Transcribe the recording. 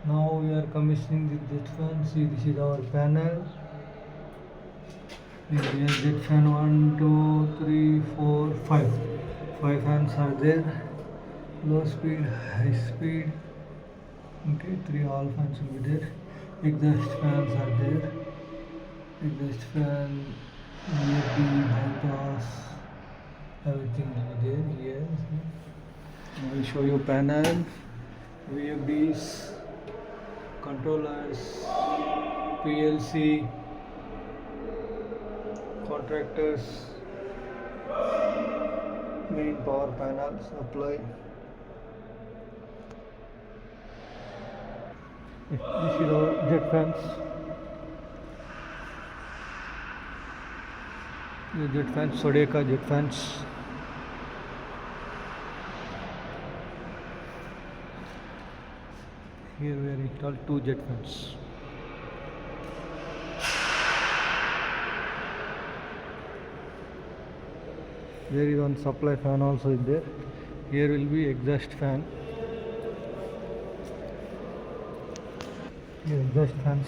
Now we are commissioning the jet fan. See, this is our panel. Here we have jet fan 1, 2, 3, 4, 5. 5 fans are there. Low speed, high speed. Okay, 3 all fans will be there. Exhaust fans are there. Exhaust fan, VFD, bypass, everything will be there here. I will show you panel, VFDs, controllers, PLC, contractors, main power panel supply. This is our jet fans. The jet fans, sodeca jet fans. Here we are installed 2 jet fans. There is one supply fan also is there. Here will be exhaust fan. Here exhaust fans.